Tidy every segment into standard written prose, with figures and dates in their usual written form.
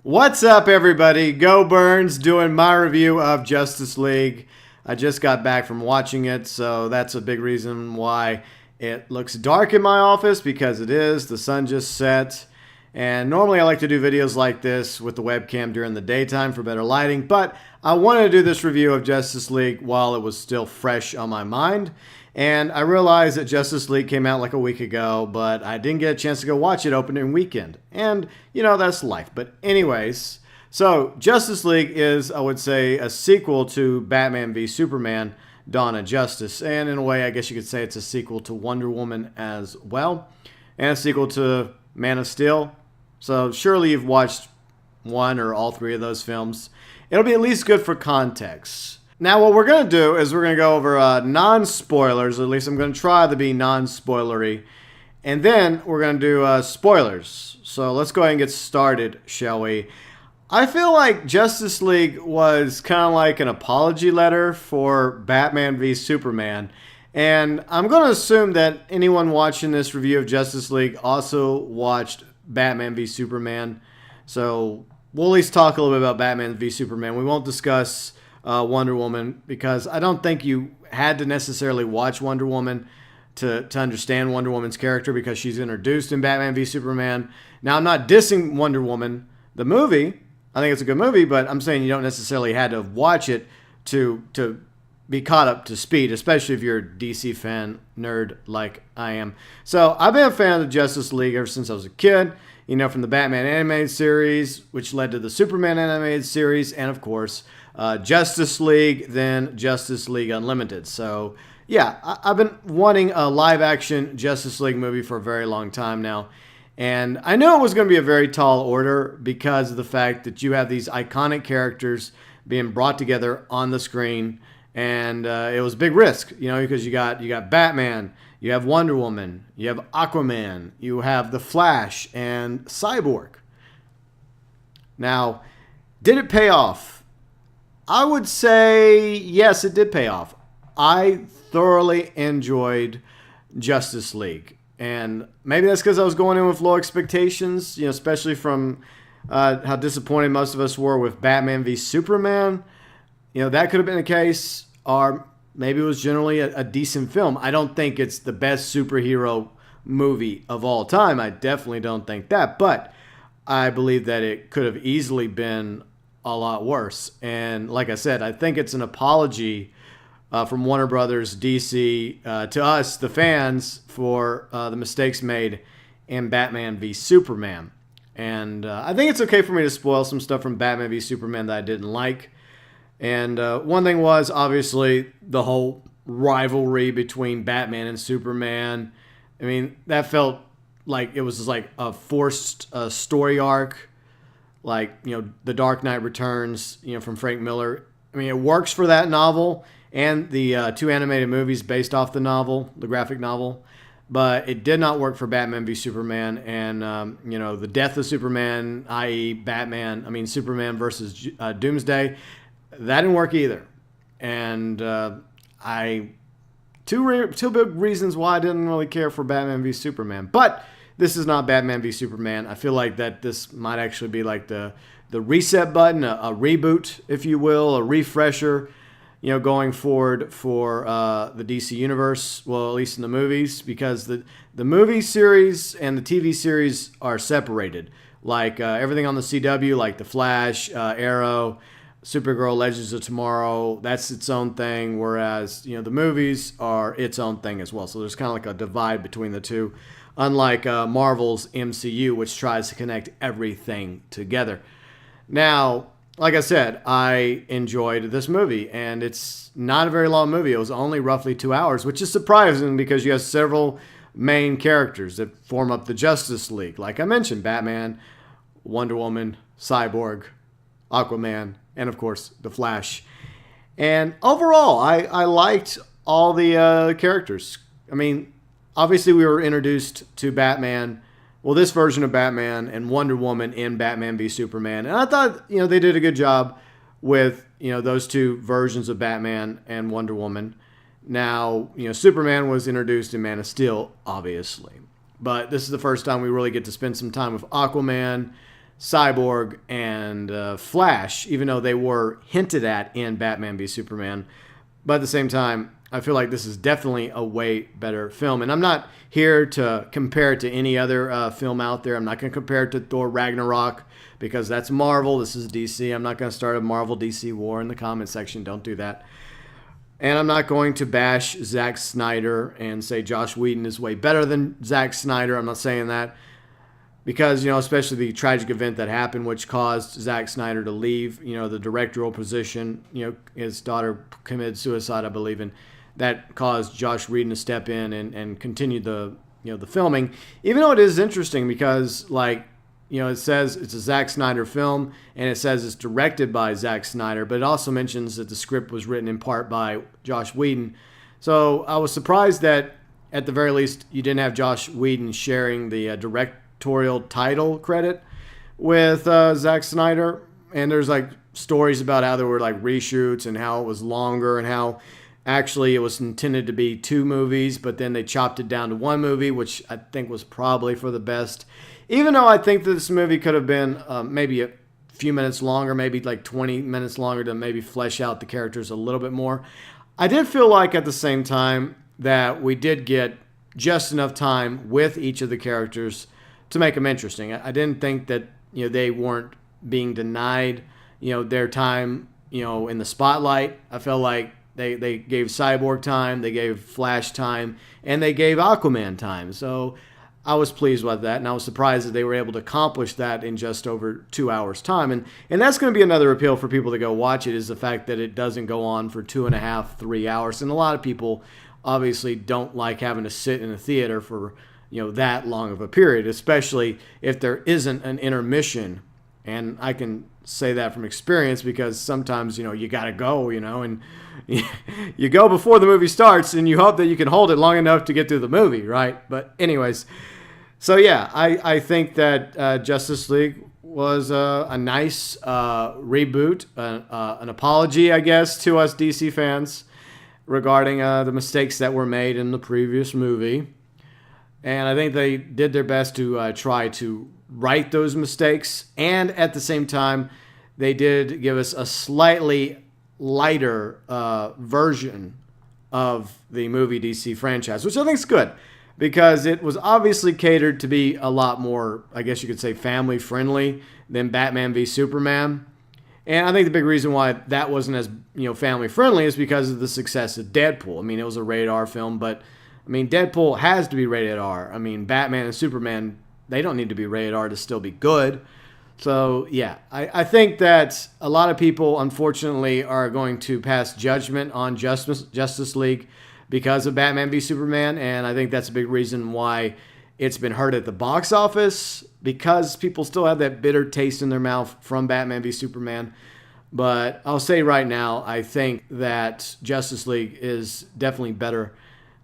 What's up, everybody? Go Burns doing my review of Justice League. I just got back from watching it, so that's a big reason why it looks dark in my office, because it is. The sun just set. And normally I like to do videos like this with the webcam during the daytime for better lighting, but I wanted to do this review of Justice League while it was still fresh on my mind. And I realized that Justice League came out like a week ago, but I didn't get a chance to go watch it opening weekend. And, you know, that's life. But anyways, so Justice League is, I would say, a sequel to Batman v Superman, Dawn of Justice. And in a way, I guess you could say it's a sequel to Wonder Woman as well. And a sequel to Man of Steel. So surely you've watched one or all three of those films. It'll be at least good for context. Now, what we're going to do is we're going to go over non-spoilers. At least I'm going to try to be non-spoilery. And then we're going to do spoilers. So let's go ahead and get started, shall we? I feel like Justice League was kind of like an apology letter for Batman v Superman. And I'm going to assume that anyone watching this review of Justice League also watched Batman v Superman. So we'll at least talk a little bit about Batman v Superman. We won't discuss Wonder Woman, because I don't think you had to necessarily watch Wonder Woman to understand Wonder Woman's character, because she's introduced in Batman v Superman. Now, I'm not dissing Wonder Woman, the movie. I think it's a good movie, but I'm saying you don't necessarily had to watch it to be caught up to speed, especially if you're a DC fan nerd like I am. So I've been a fan of the Justice League ever since I was a kid. You know, from the Batman animated series, which led to the Superman animated series, and of course, Justice League, then Justice League Unlimited. So, yeah, I've been wanting a live-action Justice League movie for a very long time now. And I knew it was going to be a very tall order because of the fact that you have these iconic characters being brought together on the screen. And it was a big risk, you know, because you got Batman, you have Wonder Woman, you have Aquaman, you have The Flash, and Cyborg. Now, did it pay off? I would say yes, it did pay off. I thoroughly enjoyed Justice League. And maybe that's because I was going in with low expectations, you know, especially from how disappointed most of us were with Batman v Superman. You know, that could have been the case. Or maybe it was generally a decent film. I don't think it's the best superhero movie of all time. I definitely don't think that. But I believe that it could have easily been a lot worse. And like I said, I think it's an apology from Warner Brothers, DC, to us, the fans, for the mistakes made in Batman v Superman. And I think it's okay for me to spoil some stuff from Batman v Superman that I didn't like. And one thing was, obviously, the whole rivalry between Batman and Superman. I mean, that felt like it was just like a forced story arc. Like, you know, The Dark Knight Returns, you know, from Frank Miller. I mean, it works for that novel and the two animated movies based off the novel, the graphic novel. But it did not work for Batman v Superman. And, you know, the death of Superman, i.e. Superman versus Doomsday, that didn't work either. And two big reasons why I didn't really care for Batman v Superman. But this is not Batman v Superman. I feel like that this might actually be like the reset button, a reboot, if you will, a refresher, you know, going forward for the DC universe. Well, at least in the movies, because the movie series and the TV series are separated. Like everything on the CW, like The Flash, Arrow, Supergirl, Legends of Tomorrow, that's its own thing, whereas, you know, the movies are its own thing as well. So there's kind of like a divide between the two, unlike Marvel's MCU, which tries to connect everything together. Now, like I said, I enjoyed this movie, and it's not a very long movie. It was only roughly 2 hours, which is surprising because you have several main characters that form up the Justice League. Like I mentioned, Batman, Wonder Woman, Cyborg, Aquaman, and of course, The Flash. And overall, I liked all the characters. I mean, obviously we were introduced to Batman, well, this version of Batman and Wonder Woman in Batman v Superman. And I thought, you know, they did a good job with, you know, those two versions of Batman and Wonder Woman. Now, you know, Superman was introduced in Man of Steel, obviously. But this is the first time we really get to spend some time with Aquaman, Cyborg and Flash, even though they were hinted at in Batman v Superman. But at the same time, I feel like this is definitely a way better film. And I'm not here to compare it to any other film out there. I'm not going to compare it to Thor Ragnarok because that's Marvel. This is DC. I'm not going to start a Marvel DC war in the comment section. Don't do that. And I'm not going to bash Zack Snyder and say Joss Whedon is way better than Zack Snyder. I'm not saying that because, especially the tragic event that happened, which caused Zack Snyder to leave, the directorial position. His daughter committed suicide, I believe, and that caused Joss Whedon to step in and continue the filming. Even though it is interesting because, it says it's a Zack Snyder film and it says it's directed by Zack Snyder, but it also mentions that the script was written in part by Joss Whedon. So I was surprised that at the very least you didn't have Joss Whedon sharing the directorial title credit with Zack Snyder. And there's stories about how there were reshoots and how it was longer and how actually it was intended to be 2 movies, but then they chopped it down to 1 movie, which I think was probably for the best. Even though I think that this movie could have been maybe a few minutes longer, maybe 20 minutes longer to maybe flesh out the characters a little bit more. I did feel like at the same time that we did get just enough time with each of the characters to make them interesting. I didn't think that they weren't being denied their time in the spotlight. I felt like they gave Cyborg time, they gave Flash time, and they gave Aquaman time. So I was pleased with that, and I was surprised that they were able to accomplish that in just over 2 hours' time. And that's going to be another appeal for people to go watch it, is the fact that it doesn't go on for 2.5, 3 hours. And a lot of people obviously don't like having to sit in a theater for that long of a period, especially if there isn't an intermission. And I can say that from experience because sometimes you got to go, and you go before the movie starts and you hope that you can hold it long enough to get through the movie, right? But anyways, so yeah, I think that Justice League was a nice reboot, an apology, I guess, to us DC fans regarding the mistakes that were made in the previous movie. And I think they did their best to try to right those mistakes. And at the same time, they did give us a slightly lighter version of the movie DC franchise, which I think is good because it was obviously catered to be a lot more, I guess you could say, family friendly than Batman v Superman. And I think the big reason why that wasn't as family friendly is because of the success of Deadpool. I mean, it was a rated R film, but Deadpool has to be rated R. Batman and Superman, they don't need to be rated R to still be good. So, yeah, I think that a lot of people, unfortunately, are going to pass judgment on Justice League because of Batman v Superman, and I think that's a big reason why it's been hurt at the box office, because people still have that bitter taste in their mouth from Batman v Superman. But I'll say right now, I think that Justice League is definitely better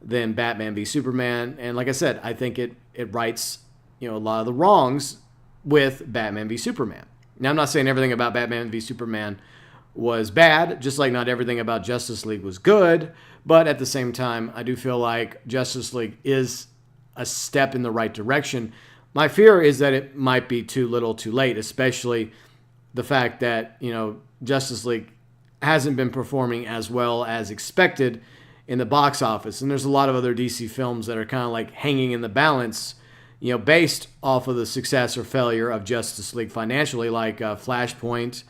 than Batman v Superman, and like I said, I think it rights a lot of the wrongs with Batman v Superman. Now, I'm not saying everything about Batman v Superman was bad, just like not everything about Justice League was good, but at the same time, I do feel like Justice League is a step in the right direction. My fear is that it might be too little too late, especially the fact that, Justice League hasn't been performing as well as expected in the box office. And there's a lot of other DC films that are kind of hanging in the balance, based off of the success or failure of Justice League financially, like Flashpoint,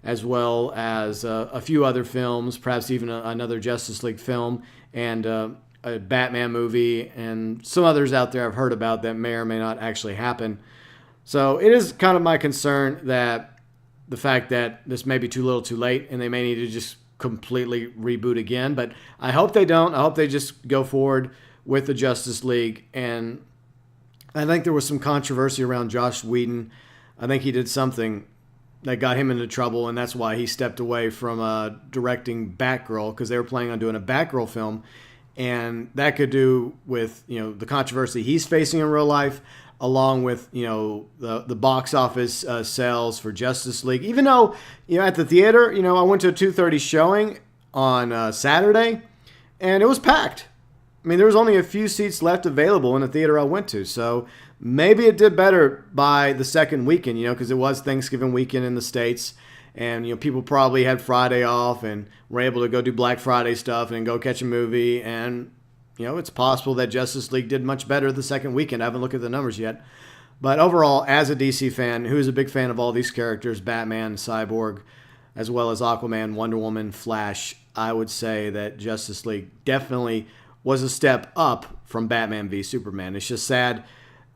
as well as a few other films, perhaps even another Justice League film, and a Batman movie, and some others out there I've heard about that may or may not actually happen. So it is kind of my concern that the fact that this may be too little too late, and they may need to just completely reboot again. But I hope they don't. I hope they just go forward with the Justice League. And I think there was some controversy around Joss Whedon. I think he did something that got him into trouble, and that's why he stepped away from directing Batgirl, because they were planning on doing a Batgirl film, and that could do with the controversy he's facing in real life, along with the box office sales for Justice League. Even though at the theater, I went to a 2:30 showing on Saturday, and it was packed. There was only a few seats left available in the theater I went to, so maybe it did better by the second weekend, because it was Thanksgiving weekend in the States. And, people probably had Friday off and were able to go do Black Friday stuff and go catch a movie. And, it's possible that Justice League did much better the second weekend. I haven't looked at the numbers yet. But overall, as a DC fan, who's a big fan of all these characters, Batman, Cyborg, as well as Aquaman, Wonder Woman, Flash, I would say that Justice League definitely was a step up from Batman v Superman. It's just sad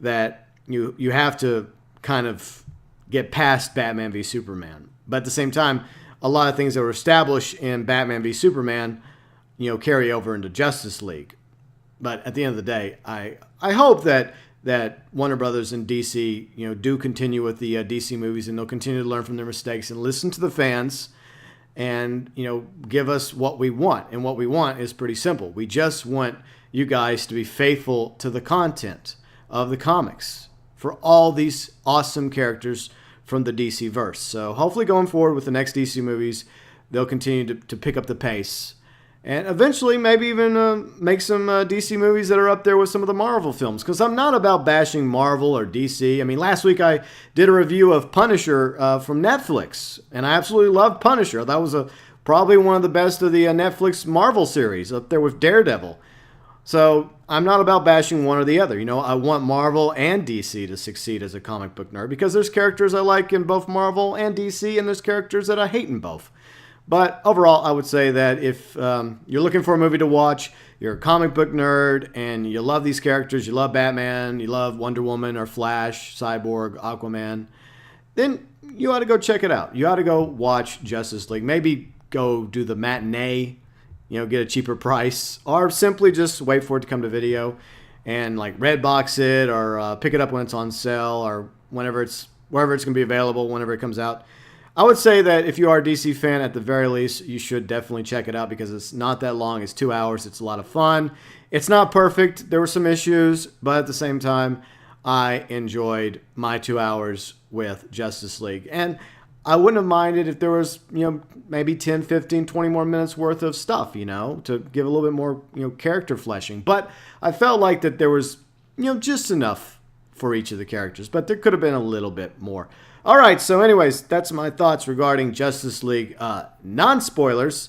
that you have to kind of get past Batman v Superman. But at the same time, a lot of things that were established in Batman v Superman, carry over into Justice League. But at the end of the day, I hope that Warner Brothers and DC, do continue with the DC movies, and they'll continue to learn from their mistakes and listen to the fans and, give us what we want. And what we want is pretty simple. We just want you guys to be faithful to the content of the comics for all these awesome characters from the DC verse. So hopefully going forward with the next DC movies, they'll continue to pick up the pace. And eventually maybe even make some DC movies that are up there with some of the Marvel films. Because I'm not about bashing Marvel or DC. I mean, last week I did a review of Punisher from Netflix. And I absolutely loved Punisher. That was probably one of the best of the Netflix Marvel series, up there with Daredevil. So I'm not about bashing one or the other. I want Marvel and DC to succeed as a comic book nerd. Because there's characters I like in both Marvel and DC. And there's characters that I hate in both. But overall, I would say that if you're looking for a movie to watch, you're a comic book nerd, and you love these characters, you love Batman, you love Wonder Woman or Flash, Cyborg, Aquaman, then you ought to go check it out. You ought to go watch Justice League. Maybe go do the matinee, get a cheaper price, or simply just wait for it to come to video and like Redbox it or pick it up when it's on sale or wherever it's going to be available, whenever it comes out. I would say that if you are a DC fan, at the very least, you should definitely check it out because it's not that long. It's 2 hours. It's a lot of fun. It's not perfect. There were some issues, but at the same time, I enjoyed my 2 hours with Justice League. And I wouldn't have minded if there was, maybe 10, 15, 20 more minutes worth of stuff, to give a little bit more, character fleshing. But I felt like that there was, just enough for each of the characters. But there could have been a little bit more. All right, so anyways, that's my thoughts regarding Justice League non-spoilers.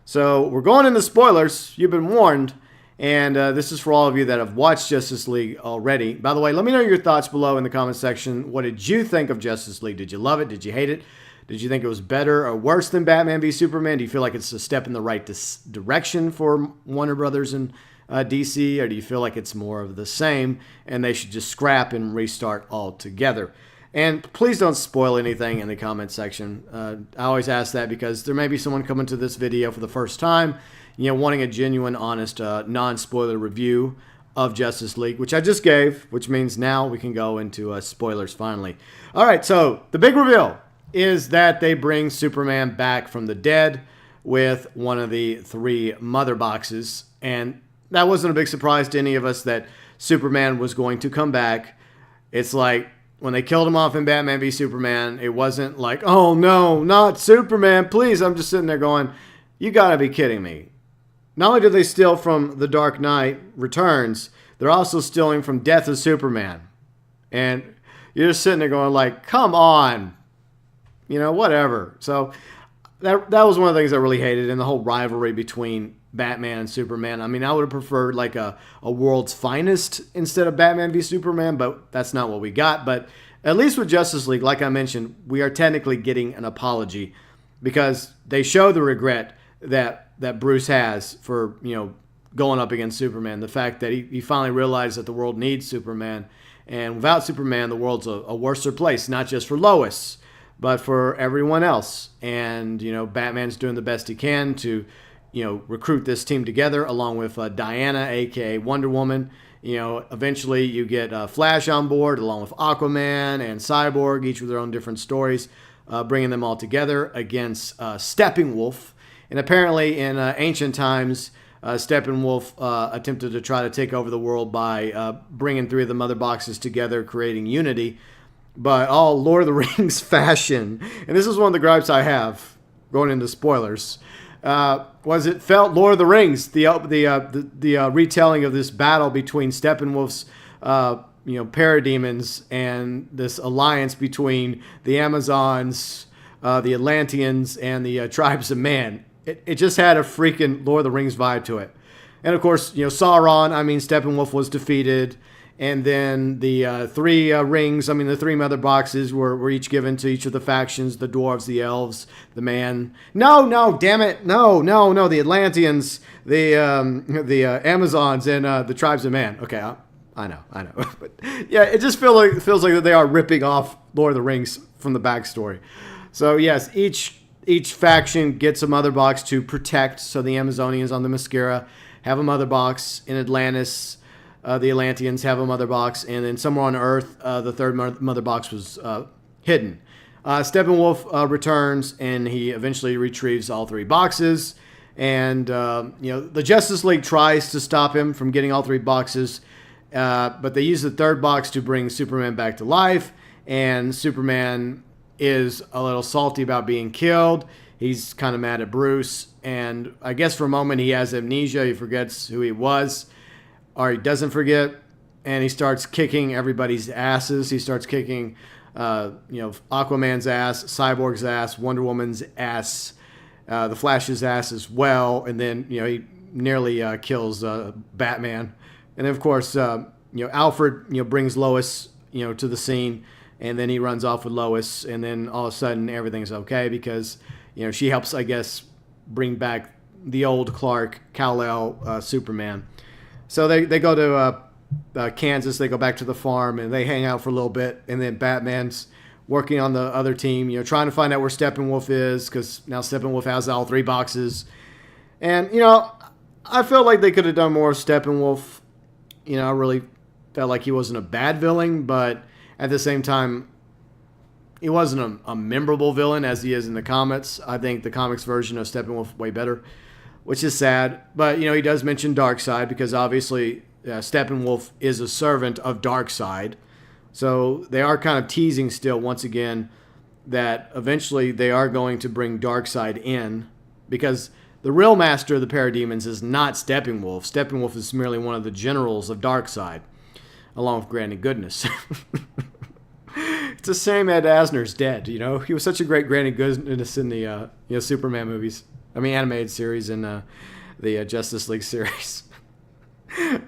So we're going into spoilers. You've been warned. And this is for all of you that have watched Justice League already. By the way, let me know your thoughts below in the comment section. What did you think of Justice League? Did you love it? Did you hate it? Did you think it was better or worse than Batman v Superman? Do you feel like it's a step in the right direction for Warner Brothers and DC? Or do you feel like it's more of the same and they should just scrap and restart altogether? And please don't spoil anything in the comment section. I always ask that because there may be someone coming to this video for the first time, wanting a genuine, honest, non-spoiler review of Justice League, which I just gave, which means now we can go into spoilers finally. All right, so the big reveal is that they bring Superman back from the dead with one of the 3 mother boxes. And that wasn't a big surprise to any of us that Superman was going to come back. It's like, when they killed him off in Batman v Superman, it wasn't like, oh no, not Superman, please. I'm just sitting there going, you gotta be kidding me. Not only did they steal from The Dark Knight Returns, they're also stealing from Death of Superman. And you're just sitting there going like, come on. Whatever. So that was one of the things I really hated in the whole rivalry between Batman and Superman. I mean, I would have preferred like a World's Finest instead of Batman v Superman, but that's not what we got. But at least with Justice League, like I mentioned, we are technically getting an apology because they show the regret that Bruce has for, going up against Superman. The fact that he finally realized that the world needs Superman. And without Superman, the world's a worser place, not just for Lois, but for everyone else. And, Batman's doing the best he can to recruit this team together along with Diana, a.k.a. Wonder Woman. Eventually you get Flash on board along with Aquaman and Cyborg, each with their own different stories, bringing them all together against Steppenwolf. And apparently in ancient times, Steppenwolf attempted to try to take over the world by bringing 3 of the mother boxes together, creating unity. But all Lord of the Rings fashion, and this is one of the gripes I have going into spoilers, was it felt Lord of the Rings, the retelling of this battle between Steppenwolf's parademons and this alliance between the Amazons, the Atlanteans, and the tribes of man. It just had a freaking Lord of the Rings vibe to it. And of course, Sauron, Steppenwolf was defeated. And then the three rings, the three mother boxes were each given to each of the factions, the dwarves, the elves, the man. No, damn it. No. The Atlanteans, the Amazons, and the tribes of man. Okay, I know. But yeah, it just feels like that they are ripping off Lord of the Rings from the backstory. So yes, each faction gets a mother box to protect. So the Amazonians on the Mascara have a mother box. In Atlantis, the Atlanteans have a mother box, and then somewhere on Earth, the third mother box was hidden. Steppenwolf returns, and he eventually retrieves all three boxes. And the Justice League tries to stop him from getting all three boxes, but they use the third box to bring Superman back to life. And Superman is a little salty about being killed. He's kind of mad at Bruce, and I guess for a moment he has amnesia. He forgets who he was. Or he doesn't forget, and he starts kicking everybody's asses. He starts kicking, Aquaman's ass, Cyborg's ass, Wonder Woman's ass, the Flash's ass as well. And then, he nearly kills Batman. And then, of course, Alfred, brings Lois, to the scene, and then he runs off with Lois. And then all of a sudden, everything's okay because, she helps, I guess, bring back the old Clark, Kal-El, Superman. So they go to Kansas. They go back to the farm and they hang out for a little bit. And then Batman's working on the other team, trying to find out where Steppenwolf is because now Steppenwolf has all three boxes. And, I felt like they could have done more of Steppenwolf. I really felt like he wasn't a bad villain, but at the same time, he wasn't a memorable villain as he is in the comics. I think the comics version of Steppenwolf way better, which is sad. But, he does mention Darkseid because obviously Steppenwolf is a servant of Darkseid. So they are kind of teasing still, once again, that eventually they are going to bring Darkseid in because the real master of the Parademons is not Steppenwolf. Steppenwolf is merely one of the generals of Darkseid, along with Granny Goodness. It's a shame Ed Asner's dead, He was such a great Granny Goodness in the Superman movies. Animated series and the Justice League series.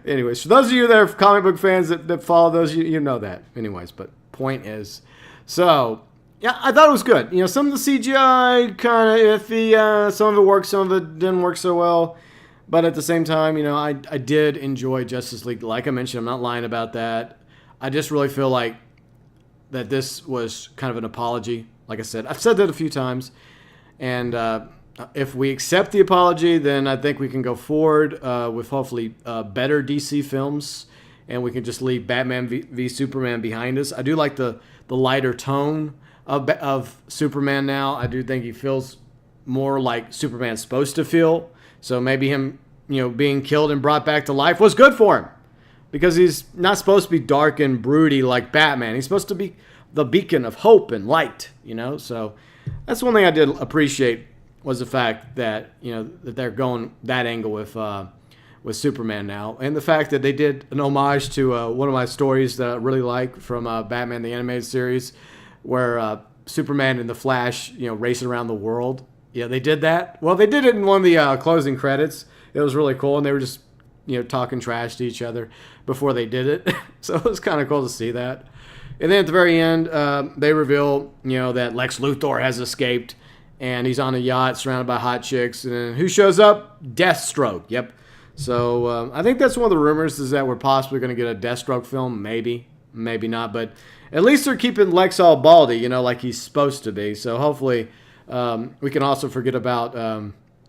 Anyways, for those of you that are comic book fans that follow those, you know that. Anyways, but point is, so, yeah, I thought it was good. Some of the CGI kind of iffy. Some of it worked, some of it didn't work so well. But at the same time, I did enjoy Justice League. Like I mentioned, I'm not lying about that. I just really feel like that this was kind of an apology. Like I said, I've said that a few times. And, if we accept the apology, then I think we can go forward with hopefully better DC films, and we can just leave Batman v Superman behind us. I do like the lighter tone of Superman now. I do think he feels more like Superman's supposed to feel. So maybe him, being killed and brought back to life was good for him because he's not supposed to be dark and broody like Batman. He's supposed to be the beacon of hope and light, So that's one thing I did appreciate. Was the fact that that they're going that angle with Superman now, and the fact that they did an homage to one of my stories that I really like from Batman the Animated Series, where Superman and the Flash racing around the world. Yeah, they did that. Well, they did it in one of the closing credits. It was really cool, and they were just talking trash to each other before they did it. So it was kind of cool to see that. And then at the very end, they reveal that Lex Luthor has escaped. And he's on a yacht surrounded by hot chicks. And who shows up? Deathstroke. Yep. So I think that's one of the rumors is that we're possibly going to get a Deathstroke film. Maybe. Maybe not. But at least they're keeping Lex all baldy, like he's supposed to be. So hopefully we can also forget about,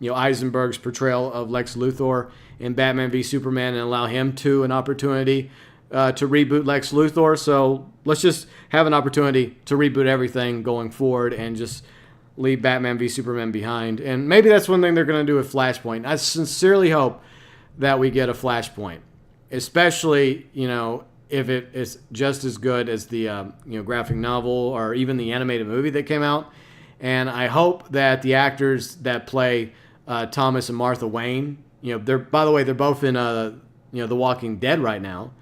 Eisenberg's portrayal of Lex Luthor in Batman v Superman and allow him an opportunity to reboot Lex Luthor. So let's just have an opportunity to reboot everything going forward and just leave Batman v Superman behind. And maybe that's one thing they're going to do with Flashpoint. I sincerely hope that we get a Flashpoint, especially, if it is just as good as the, graphic novel or even the animated movie that came out. And I hope that the actors that play Thomas and Martha Wayne, they're both in, The Walking Dead right now.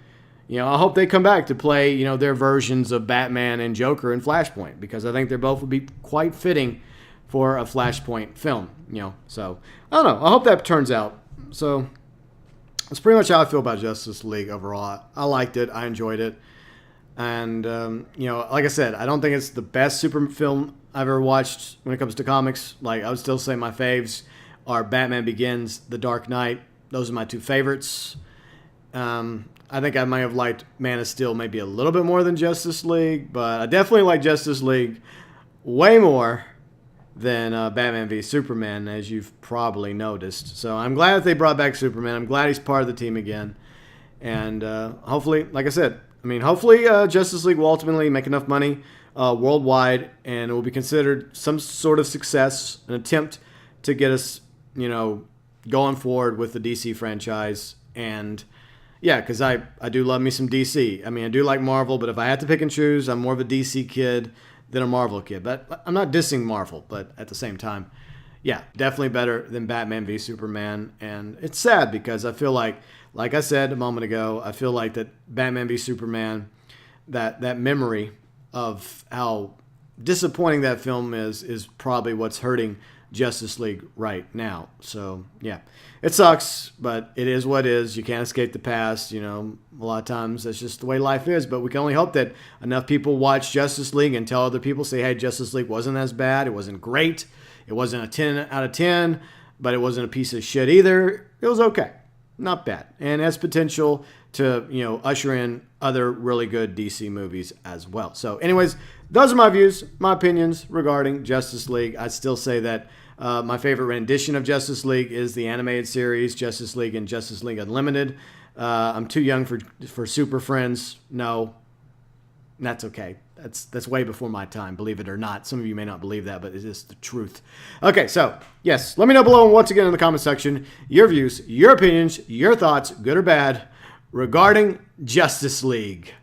I hope they come back to play, their versions of Batman and Joker in Flashpoint, because I think they both would be quite fitting for a Flashpoint film, So, I don't know. I hope that turns out. So, that's pretty much how I feel about Justice League overall. I liked it. I enjoyed it. And, like I said, I don't think it's the best super film I've ever watched when it comes to comics. Like, I would still say my faves are Batman Begins, The Dark Knight. Those are my two favorites. I think I might have liked Man of Steel maybe a little bit more than Justice League, but I definitely like Justice League way more than Batman v Superman, as you've probably noticed. So I'm glad that they brought back Superman. I'm glad he's part of the team again. And hopefully, like I said, hopefully Justice League will ultimately make enough money worldwide, and it will be considered some sort of success, an attempt to get us, going forward with the DC franchise. And yeah, because I do love me some DC. I do like Marvel, but if I had to pick and choose, I'm more of a DC kid than a Marvel kid. But I'm not dissing Marvel, but at the same time, yeah, definitely better than Batman v Superman. And it's sad because I feel like I said a moment ago, I feel like that Batman v Superman, that memory of how disappointing that film is probably what's hurting Justice League right now. So yeah, it sucks, but it is what it is. You can't escape the past. A lot of times that's just the way life is, but we can only hope that enough people watch Justice League and tell other people, say, hey, Justice League wasn't as bad. It wasn't great. It wasn't a 10 out of 10, but it wasn't a piece of shit either. It was okay. Not bad. And has potential to, usher in other really good DC movies as well. So anyways, those are my views, my opinions regarding Justice League. I'd still say that my favorite rendition of Justice League is the animated series, Justice League and Justice League Unlimited. I'm too young for Super Friends. No, that's okay. That's way before my time, believe it or not. Some of you may not believe that, but it is the truth. Okay, so, yes, let me know below once again in the comment section your views, your opinions, your thoughts, good or bad, regarding Justice League.